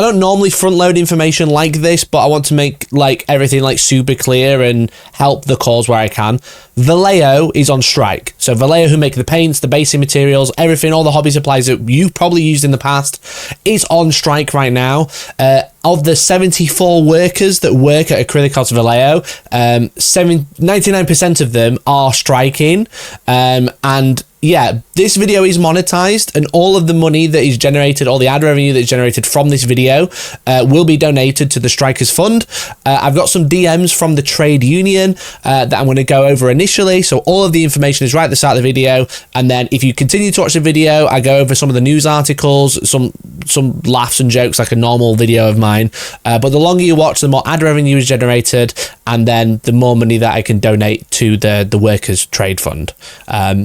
don't normally front load information like this, but I want to make like everything like super clear and help the cause where I can. Vallejo is on strike. So Vallejo, who make the paints, the basing materials, everything, all the hobby supplies that you've probably used in the past, is on strike right now. Of the 74 workers that work at Acrylicos Vallejo, 99% of them are striking. And yeah, this video is monetized, and all of the money that is generated, all the ad revenue that is generated from this video will be donated to the Strikers Fund. I've got some DMs from the trade union that I'm going to go over initially. So all of the information is right at the start of the video. And then if you continue to watch the video, I go over some of the news articles, some laughs and jokes like a normal video of mine. But the longer you watch, the more ad revenue is generated, and then the more money that I can donate to the Workers Trade Fund.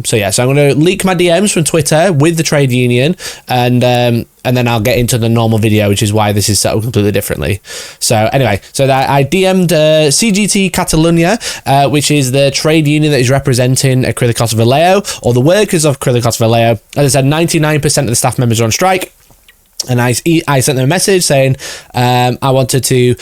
So yeah, so I'm going to leak my DMs from Twitter with the trade union, and then I'll get into the normal video, which is why this is set up completely differently. So anyway, so that I DM'd CGT Catalunya, which is the trade union that is representing Acrylicos Vallejo, or the workers of Acrylicos Vallejo. As I said, 99% of the staff members are on strike. And I sent them a message saying I wanted to,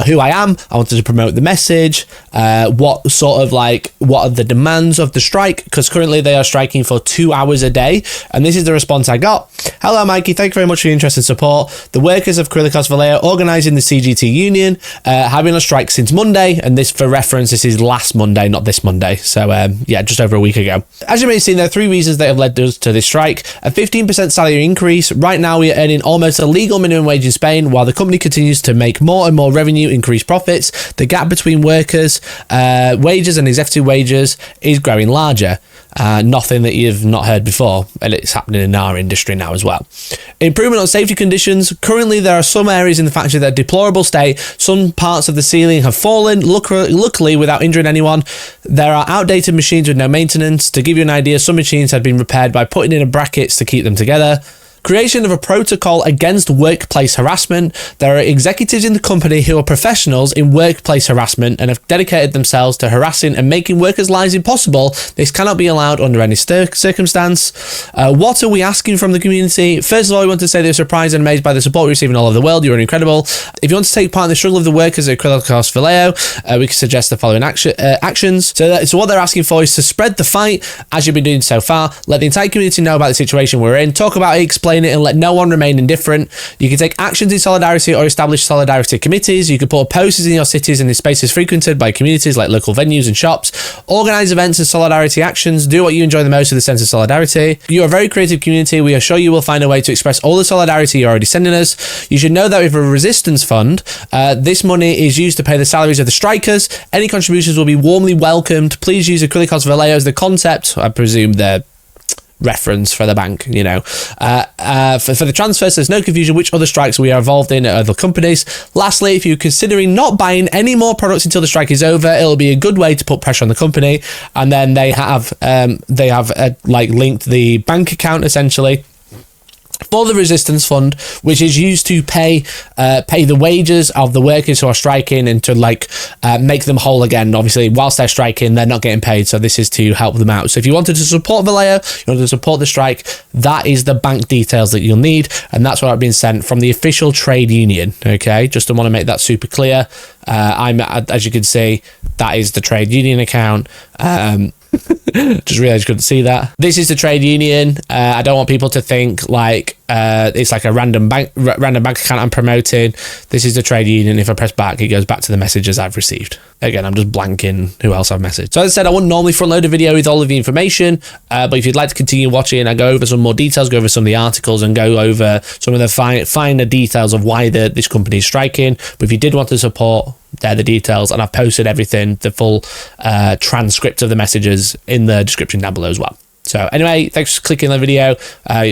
who I am, I wanted to promote the message, what are the demands of the strike, because currently they are striking for 2 hours a day. And this is the response I got. Hello, Mikey, thank you very much for your interest and support. The workers of Acrylicos Vallejo, organising the CGT Union, have been on strike since Monday. And this, for reference, this is last Monday, not this Monday. So yeah, just over a week ago. As you may have seen, there are 3 reasons that have led us to this strike. A 15% salary increase. Right now we are earning almost a legal minimum wage in Spain, while the company continues to make more and more revenue, increase profits. The gap between workers' wages and executive wages is growing larger. Nothing that you've not heard before, and it's happening in our industry now as well. Improvement on safety conditions. Currently, there are some areas in the factory that are deplorable state. Some parts of the ceiling have fallen, luckily without injuring anyone. There are outdated machines with no maintenance. To give you an idea, some machines had been repaired by putting in brackets to keep them together. Creation of a protocol against workplace harassment. There are executives in the company who are professionals in workplace harassment and have dedicated themselves to harassing and making workers' lives impossible. This cannot be allowed under any circumstance. What are we asking from the community? First of all, we want to say that we're surprised and amazed by the support we receive in all over the world. You are incredible. If you want to take part in the struggle of the workers at Acrylicos Vallejo, we can suggest the following actions. So what they're asking for is to spread the fight, as you've been doing so far. Let the entire community know about the situation we're in. Talk about it, explain it, and let no one remain indifferent. You can take actions in solidarity or establish solidarity committees. You can put posters in your cities and in spaces frequented by communities like local venues and shops. Organize events and solidarity actions. Do what you enjoy the most with a sense of solidarity. You are a very creative community. We are sure you will find a way to express all the solidarity you're already sending us. You should know that with a resistance fund, this money is used to pay the salaries of the strikers. Any contributions will be warmly welcomed. Please use Acrylicos Vallejo as the concept. I presume they're reference for the bank, you know. For the transfers, there's no confusion which other strikes we are involved in at other companies. Lastly, if you're considering not buying any more products until the strike is over, it'll be a good way to put pressure on the company. And then they have like linked the bank account essentially for the resistance fund, which is used to pay the wages of the workers who are striking and to make them whole again. Obviously, whilst they're striking, they're not getting paid, so this is to help them out. So if you wanted to support Vallejo, you wanted to support the strike, that is the bank details that you'll need, and that's what I've been sent from the official trade union. Okay, just to want to make that super clear. As you can see, that is the trade union account. Just realized you couldn't see that. This is the trade union. I don't want people to think like it's like a random bank account I'm promoting. This is the trade union. If I press back, it goes back to the messages I've received. Again, I'm just blanking who else I've messaged. So as I said, I wouldn't normally front load a video with all of the information, but if you'd like to continue watching, I go over some more details, go over some of the articles, and go over some of the finer details of why this company is striking. But if you did want to support, they're the details, and I've posted everything, the full transcript of the messages in the description down below as well. So anyway, thanks for clicking on the video.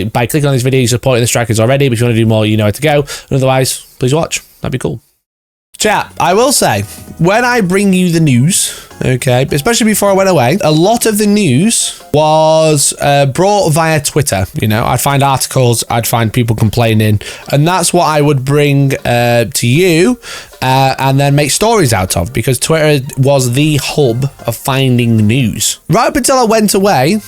By clicking on this video, you're supporting the strikers already, but if you want to do more, you know where to go. And otherwise, please watch. That'd be cool. Chat, I will say, when I bring you the news, okay, especially before I went away. A lot of the news was brought via Twitter. You know, I'd find articles, I'd find people complaining, and that's what I would bring to you and then make stories out of, because Twitter was the hub of finding news. Right up until I went away.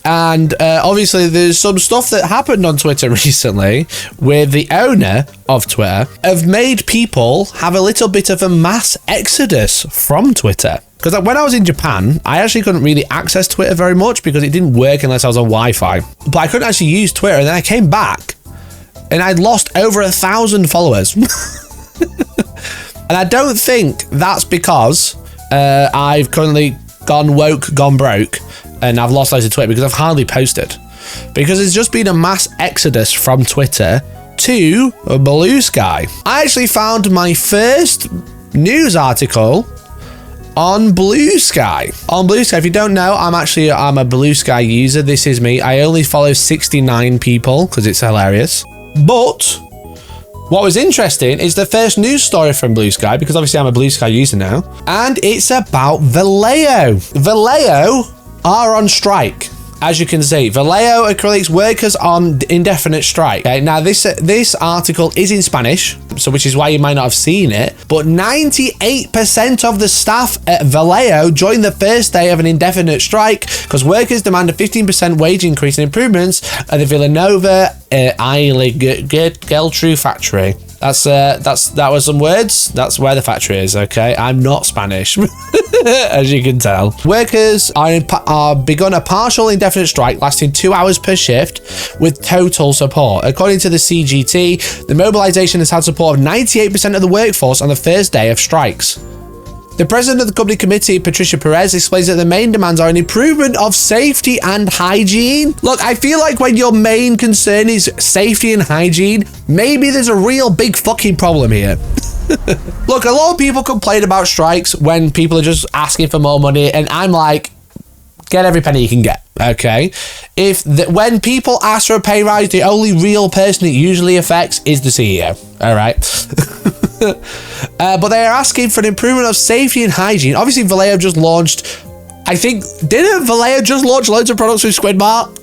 And obviously there's some stuff that happened on Twitter recently with the owner of Twitter have made people have a little bit of a mass exodus from Twitter. Because when I was in Japan, I actually couldn't really access Twitter very much because it didn't work unless I was on Wi-Fi. But I couldn't actually use Twitter, and then I came back and I'd lost over 1,000 followers. And I don't think that's because I've currently gone woke, gone broke, and I've lost loads of Twitter, because I've hardly posted. Because it's just been a mass exodus from Twitter to Blue Sky. I actually found my first news article on Blue Sky. On Blue Sky, if you don't know, I'm a Blue Sky user. This is me. I only follow 69 people because it's hilarious. But what was interesting is the first news story from Blue Sky, because obviously I'm a Blue Sky user now, and it's about Vallejo. Vallejo are on strike, as you can see. Vallejo acrylics workers on indefinite strike. Okay, now this article is in Spanish, so which is why you might not have seen it, but 98% of the staff at Vallejo joined the first day of an indefinite strike because workers demand a 15% wage increase and improvements at the Villanova Geltrú factory. That was some words. That's where the factory is, okay? I'm not Spanish, as you can tell. Workers are begun a partial indefinite strike lasting 2 hours per shift with total support. According to the CGT, the mobilization has had support of 98% of the workforce on the first day of strikes. The president of the company committee, Patricia Perez, explains that the main demands are an improvement of safety and hygiene. Look, I feel like when your main concern is safety and hygiene, maybe there's a real big fucking problem here. Look, a lot of people complain about strikes when people are just asking for more money, and I'm like, get every penny you can get, okay? When people ask for a pay rise, the only real person it usually affects is the CEO, all right? But they are asking for an improvement of safety and hygiene. Obviously, Vallejo just launched, didn't Vallejo just launch loads of products with Squidmart?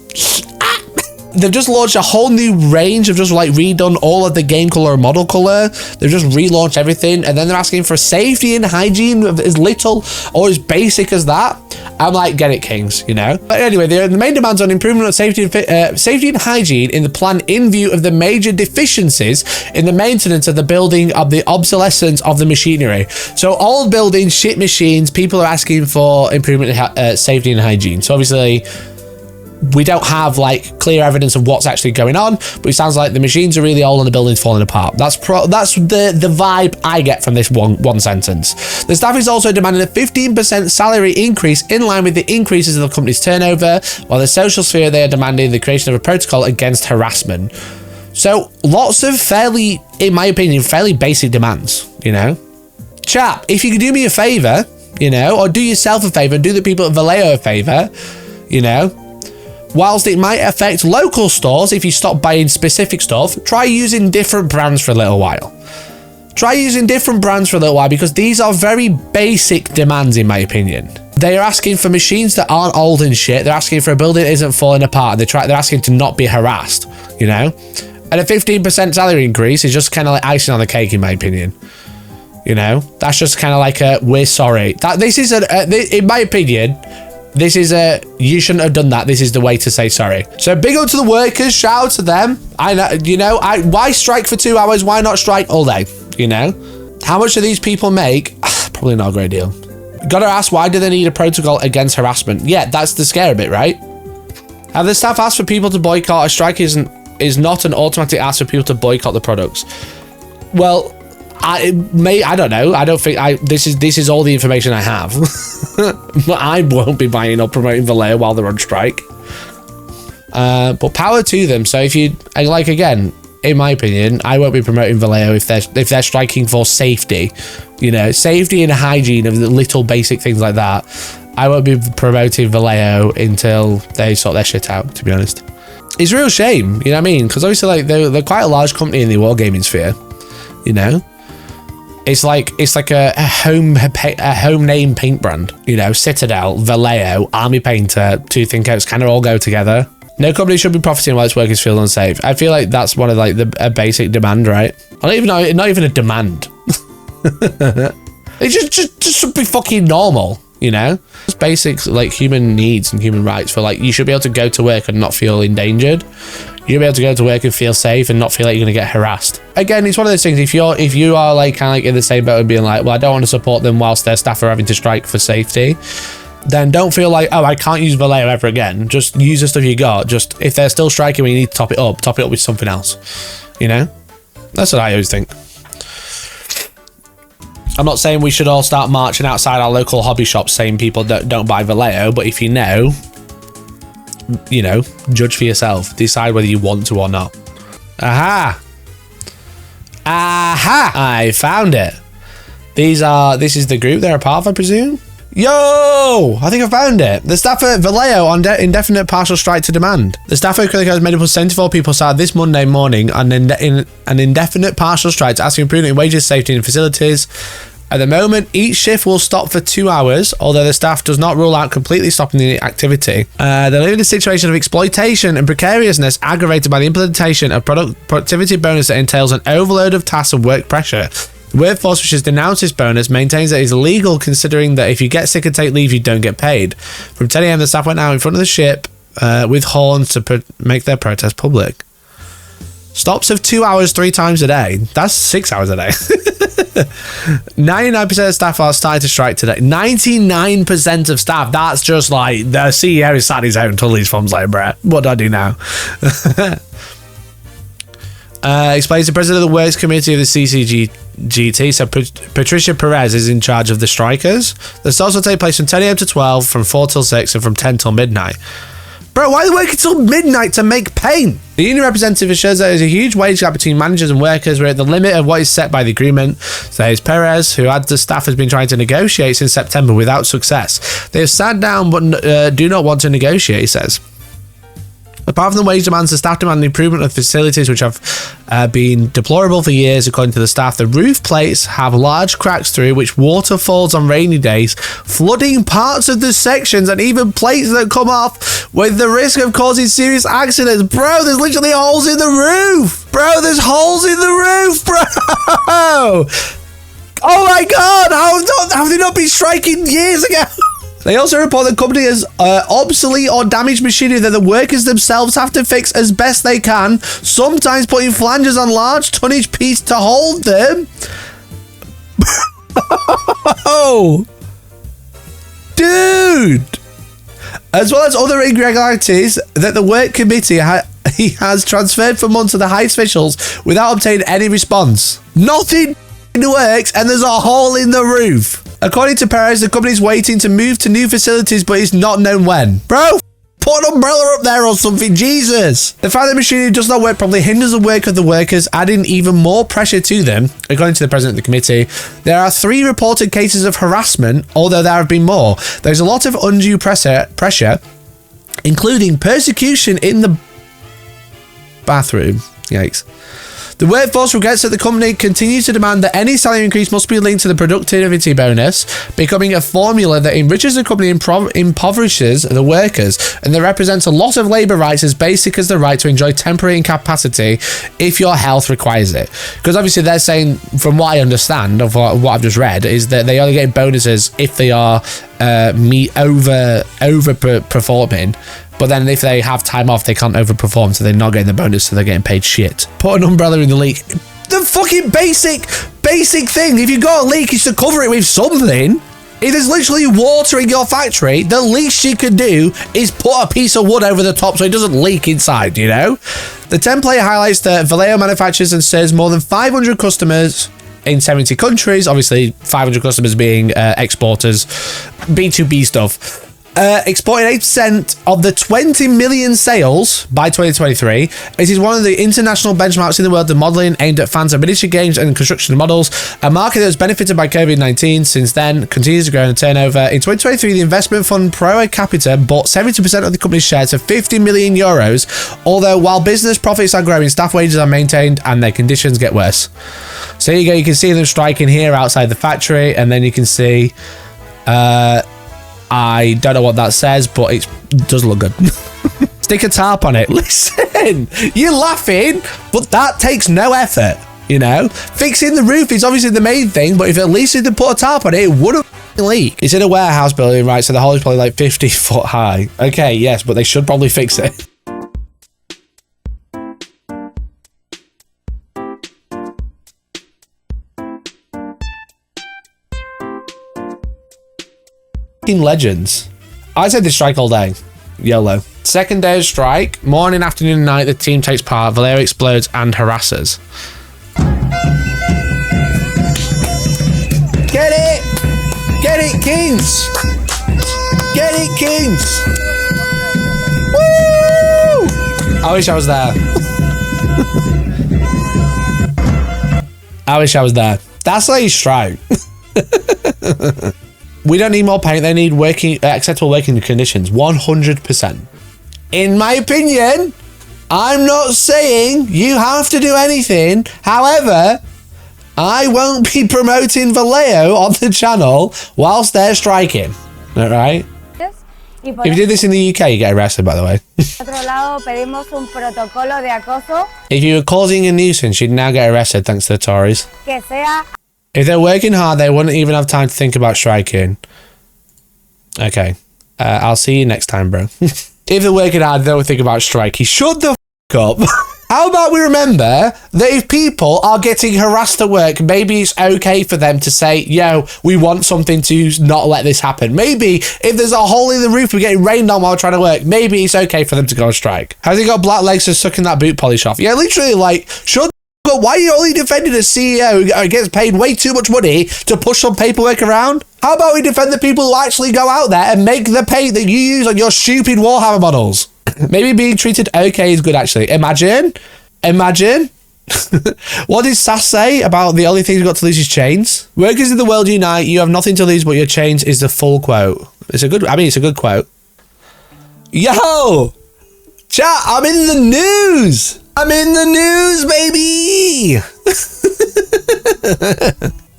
They've just launched a whole new range of just like redone all of the game color and model color. They've just relaunched everything, and then they're asking for safety and hygiene of as little or as basic as that. I'm like, get it, kings, you know? But anyway, the main demands on improvement of safety and hygiene in the plan in view of the major deficiencies in the maintenance of the building, of the obsolescence of the machinery. So old buildings, shit machines, people are asking for improvement in safety and hygiene. So obviously, we don't have like clear evidence of what's actually going on, but it sounds like the machines are really old and the building's falling apart. That's the vibe I get from this one sentence. The staff is also demanding a 15% salary increase in line with the increases of the company's turnover, while the social sphere, they are demanding the creation of a protocol against harassment. So lots of fairly, in my opinion, fairly basic demands, you know? Chap, if you could do me a favor, you know, or do yourself a favor and do the people at Vallejo a favor, you know, whilst it might affect local stores if you stop buying specific stuff, try using different brands for a little while. Try using different brands for a little while, because these are very basic demands, in my opinion. They are asking for machines that aren't old and shit. They're asking for a building that isn't falling apart. They're asking to not be harassed, you know? And a 15% salary increase is just kind of like icing on the cake, in my opinion. You know? That's just kind of like a, we're sorry. This is, in my opinion, this is you shouldn't have done that. This is the way to say sorry. So big up to the workers, shout out to them. I know, you know, why strike for 2 hours? Why not strike all day? You know, how much do these people make? Probably not a great deal. Gotta ask, why do they need a protocol against harassment? Yeah, that's the scary bit, right? Have the staff asked for people to boycott? A strike is not an automatic ask for people to boycott the products. Well, I don't know. I don't think this is all the information I have. But I won't be buying or promoting Vallejo while they're on strike. But power to them. So if you like, again, in my opinion, I won't be promoting Vallejo if they're striking for safety, you know, safety and hygiene of the little basic things like that. I won't be promoting Vallejo until they sort their shit out, to be honest. It's a real shame, you know what I mean? Because obviously, like, they're quite a large company in the wargaming sphere, you know. It's like a home name paint brand. You know, Citadel, Vallejo, Army Painter, Two Thin Coats kind of all go together. No company should be profiting while its workers feel unsafe. I feel like that's one of like a basic demand, right? I don't even know, not even a demand. It just should be fucking normal, you know? Just basic like human needs and human rights for like, you should be able to go to work and not feel endangered. You should be able to go to work and feel safe and not feel like you're gonna get harassed. Again, it's one of those things, if you are like kind of like in the same boat and being like, well, I don't want to support them whilst their staff are having to strike for safety, then don't feel like, oh, I can't use Vallejo ever again. Just use the stuff you got. Just if they're still striking when you need to top it up with something else. You know? That's what I always think. I'm not saying we should all start marching outside our local hobby shops saying people don't buy Vallejo, but if you know, judge for yourself. Decide whether you want to or not. Aha! Aha! I found it. This is the group they're a part of, I presume? Yo! I think I found it. The staff at Vallejo on indefinite partial strike to demand. The staff at Acrylicos made up of 74 people started this Monday morning on an indefinite partial strike to ask for improvement in wages, safety and facilities. At the moment, each shift will stop for 2 hours, although the staff does not rule out completely stopping the activity. They're living in a situation of exploitation and precariousness aggravated by the implementation of productivity bonus that entails an overload of tasks and work pressure. The workforce, which has denounced this bonus, maintains that it is illegal, considering that if you get sick and take leave, you don't get paid. From 10 AM, the staff went out in front of the ship with horns to make their protest public. Stops of 2 hours 3 times a day. That's 6 hours a day. 99% of staff are starting to strike today. 99% of staff. That's just like the CEO is sat in his own till these funds like, bruh, what do I do now? Explains the president of the Works Committee of the CGT, so Patricia Perez is in charge of the strikers. The starts will take place from 10 AM to 12, from 4 till 6, and from 10 till midnight. Bro, why are they working till midnight to make paint? The union representative assures that there's a huge wage gap between managers and workers. We're at the limit of what is set by the agreement, says Perez, who adds the staff has been trying to negotiate since September without success. They have sat down but do not want to negotiate, he says. Apart from the wage demands, the staff demand an improvement of facilities which have been deplorable for years, according to the staff. The roof plates have large cracks through which water falls on rainy days, flooding parts of the sections and even plates that come off with the risk of causing serious accidents. Bro, there's literally holes in the roof. Bro, there's holes in the roof, bro. Oh my God, how have they not been striking years ago? They also report that the company has obsolete or damaged machinery that the workers themselves have to fix as best they can, sometimes putting flanges on large tonnage pieces to hold them. Oh, dude. As well as other irregularities that the work committee has transferred for months to the highest officials without obtaining any response. Nothing works and there's a hole in the roof. According to Perez, the company is waiting to move to new facilities, but it's not known when. Bro, put an umbrella up there or something, Jesus. The fact that the machinery does not work properly hinders the work of the workers, adding even more pressure to them. According to the president of the committee, there are 3 reported cases of harassment, although there have been more. There's a lot of undue pressure, including persecution in the bathroom. Yikes. The workforce regrets that the company continues to demand that any salary increase must be linked to the productivity bonus, becoming a formula that enriches the company and impoverishes the workers, and that represents a loss of labour rights as basic as the right to enjoy temporary incapacity if your health requires it. Because obviously they're saying, from what I understand of what I've just read, is that they only get bonuses if they are over-performing. But then if they have time off, they can't overperform, so they're not getting the bonus, so they're getting paid shit. Put an umbrella in the leak. The fucking basic thing. If you got a leak, you should cover it with something. If there's literally water in your factory, the least you could do is put a piece of wood over the top so it doesn't leak inside, you know? The template highlights that Vallejo manufactures and serves more than 500 customers in 70 countries. Obviously, 500 customers being exporters, B2B stuff. exporting 8% of the 20 million sales by 2023. It is one of the international benchmarks in the world of modelling aimed at fans of miniature games and construction models. A market that has benefited by COVID-19 since then continues to grow in turnover. In 2023, the investment fund Pro Capita bought 70% of the company's shares for 50 million euros. Although while business profits are growing, staff wages are maintained and their conditions get worse. So there you go. You can see them striking here outside the factory, and then you can see... I don't know what that says, but it does look good. Stick a tarp on it. Listen, you're laughing, but that takes no effort, you know? Fixing the roof is obviously the main thing, but if at least they put a tarp on it, it wouldn't leak. It's in a warehouse building, right? So the hole is probably like 50 foot high. Okay, yes, but they should probably fix it. Legends. I said they strike all day. YOLO. Second day of strike. Morning, afternoon, and night. The team takes part. Vallejo explodes and harasses. Get it! Get it, Kings! Get it, Kings! Woo! I wish I was there. I wish I was there. That's how you strike. We don't need more paint. They need acceptable working conditions. 100%. In my opinion, I'm not saying you have to do anything. However, I won't be promoting Vallejo on the channel whilst they're striking. All right? If you did this in the UK, you get arrested, by the way. If you were causing a nuisance, you'd now get arrested thanks to the Tories. If they're working hard, they wouldn't even have time to think about striking. Okay. I'll see you next time, bro. If they're working hard, they don't think about striking. Shut the f*** up. How about we remember that if people are getting harassed at work, maybe it's okay for them to say, yo, we want something to not let this happen. Maybe if there's a hole in the roof, we're getting rained on while we're trying to work, maybe it's okay for them to go on strike. Has he got black legs for sucking that boot polish off? Yeah, literally, like, shut but why are you only defending a CEO who gets paid way too much money to push some paperwork around? How about we defend the people who actually go out there and make the paint that you use on your stupid Warhammer models? Maybe being treated okay is good, actually. Imagine. What did Sass say about the only thing you've got to lose is chains? Workers in the world unite. You have nothing to lose but your chains is the full quote. It's a good quote. Yo! Chat, I'm in the news! I'm in the news, baby!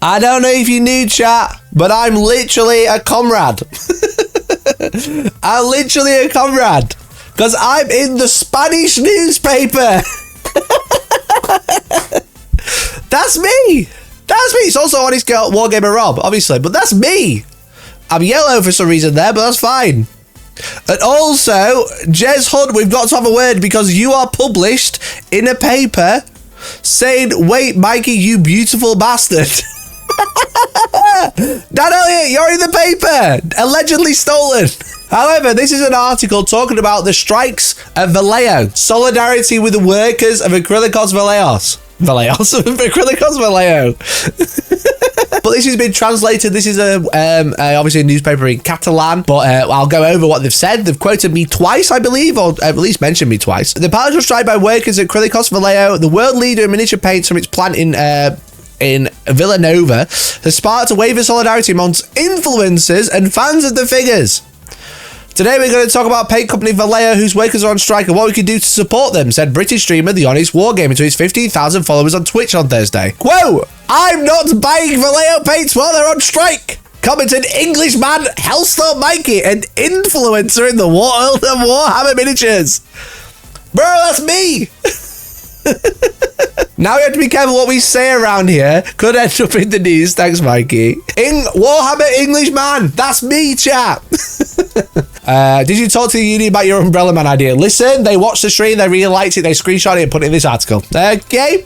I don't know if you knew, chat, but I'm literally a comrade. I'm literally a comrade. Because I'm in the Spanish newspaper. That's me. That's me. It's also Honest Girl Wargamer Rob, obviously, but that's me. I'm yellow for some reason there, but that's fine. And also, Jez Hunt, we've got to have a word because you are published in a paper saying, wait, Mikey, you beautiful bastard. Dan Elliott, you're in the paper. Allegedly stolen. However, this is an article talking about the strikes of Vallejo. Solidarity with the workers of Acrylicos Vallejo. Acrylicos Vallejo. But this has been translated. This is obviously a newspaper in Catalan, but I'll go over what they've said. They've quoted me twice, I believe, or at least mentioned me twice. The partial strike by workers at Acrylicos Vallejo, the world leader in miniature paints from its plant in Villanova, has sparked a wave of solidarity amongst influencers and fans of the figures. Today we're going to talk about paint company Vallejo, whose workers are on strike, and what we can do to support them, said British streamer The Honest Wargamer to his 15,000 followers on Twitch on Thursday. Quote, I'm not buying Vallejo paints while they're on strike, commented Englishman Hellstorm Mikey, an influencer in the world of Warhammer miniatures. Bro, that's me. Now we have to be careful what we say around here. Could end up in the news. Thanks, Mikey. Warhammer Englishman. That's me, chat. Did you talk to the union about your Umbrella Man idea? Listen, they watched the stream, they really liked it, they screenshot it and put it in this article. Okay.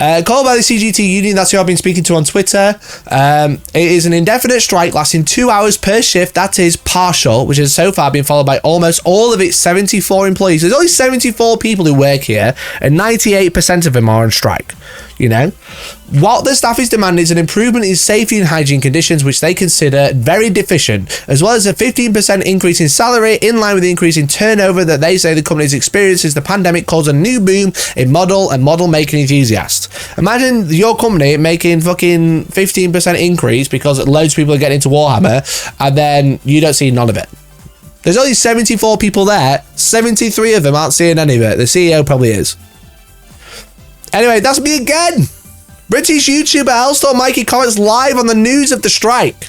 Called by the CGT Union, that's who I've been speaking to on Twitter. It is an indefinite strike lasting 2 hours per shift. That is partial, which has so far been followed by almost all of its 74 employees. There's only 74 people who work here, and 98% of them are on strike. you know. What the staff is demanding is an improvement in safety and hygiene conditions, which they consider very deficient, as well as a 15% increase in salary in line with the increase in turnover that they say the company's experienced since the pandemic caused a new boom in model and model making enthusiasts. Imagine your company making fucking 15% increase because loads of people are getting into Warhammer, and then you don't see none of it. There's only 74 people there. 73 of them aren't seeing any of it. The CEO probably is. Anyway, that's me again. British YouTuber Hellstorm Mikey comments live on the news of the strike.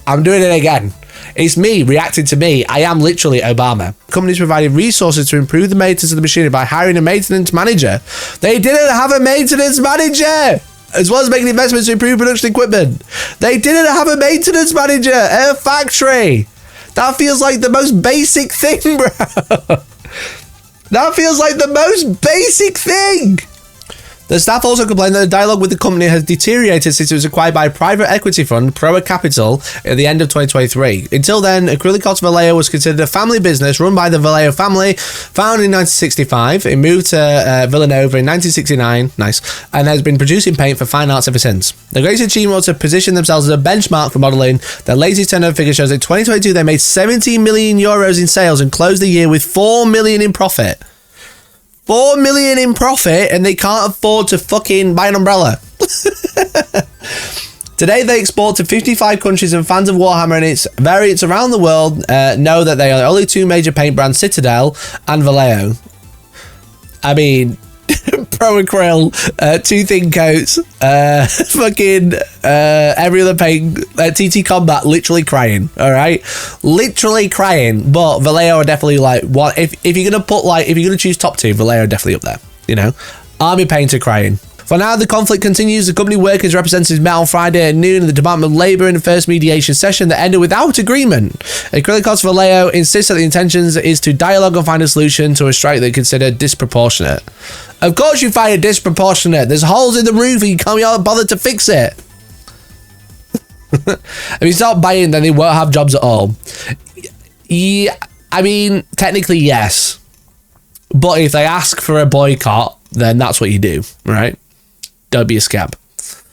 I'm doing it again. It's me reacting to me. I am literally Obama. Companies provided resources to improve the maintenance of the machinery by hiring a maintenance manager. They didn't have a maintenance manager! As well as making investments to improve production equipment. They didn't have a maintenance manager at a factory. That feels like the most basic thing, bro. That feels like the most basic thing. The staff also complained that the dialogue with the company has deteriorated since it was acquired by a private equity fund, Proa Capital, at the end of 2023. Until then, Acrylicos Vallejo was considered a family business run by the Vallejo family, founded in 1965. It moved to Villanova in 1969, nice, and has been producing paint for fine arts ever since. The greatest achievement was to position themselves as a benchmark for modelling. Their latest turnover figure shows that in 2022 they made 70 million euros in sales and closed the year with 4 million in profit. 4 million in profit, and they can't afford to fucking buy an umbrella. Today they export to 55 countries, and fans of Warhammer and its variants around the world know that they are the only two major paint brands, Citadel and Vallejo. I mean, Pro Acryl, two thin coats, fucking every other paint, TT Combat, literally crying, all right? Literally crying, but Vallejo are definitely like, what, if you're gonna put like, if you're gonna choose top two, Vallejo are definitely up there, you know? Army Painter crying. For now, the conflict continues. The company workers' representatives met on Friday at noon in the Department of Labour in the first mediation session that ended without agreement. Acrylicos Vallejo insists that the intentions is to dialogue and find a solution to a strike they consider disproportionate. Of course you find it disproportionate. There's holes in the roof and you can't bother to fix it. If you start buying, then they won't have jobs at all. Yeah, I mean, technically, yes. But if they ask for a boycott, then that's what you do, right? Don't be a scab.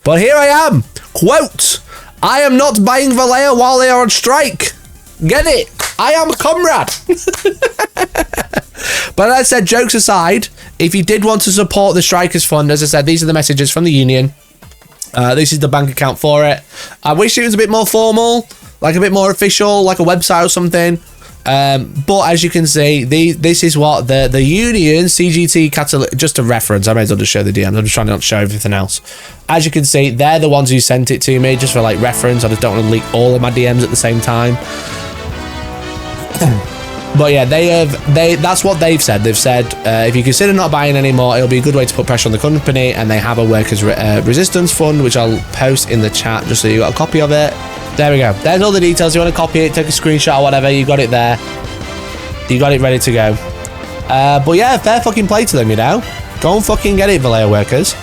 But here I am. Quote, I am not buying Vallejo while they are on strike. Get it? I am a comrade. But as I said, jokes aside, if you did want to support the Strikers Fund, as I said, these are the messages from the union. This is the bank account for it. I wish it was a bit more formal, like a bit more official, like a website or something. But as you can see, this is what the union, CGT Catalunya, just a reference, I may as well just show the DMs, I'm just trying to not show everything else. As you can see, they're the ones who sent it to me, just for like reference. I just don't want to leak all of my DMs at the same time. But yeah, that's what they've said. They've said, if you consider not buying anymore, it'll be a good way to put pressure on the company, and they have a workers' resistance fund, which I'll post in the chat just so you got a copy of it. There we go. There's all the details. You want to copy it, take a screenshot or whatever, you got it there. You got it ready to go. But yeah, fair fucking play to them, you know? Go and fucking get it, Vallejo workers.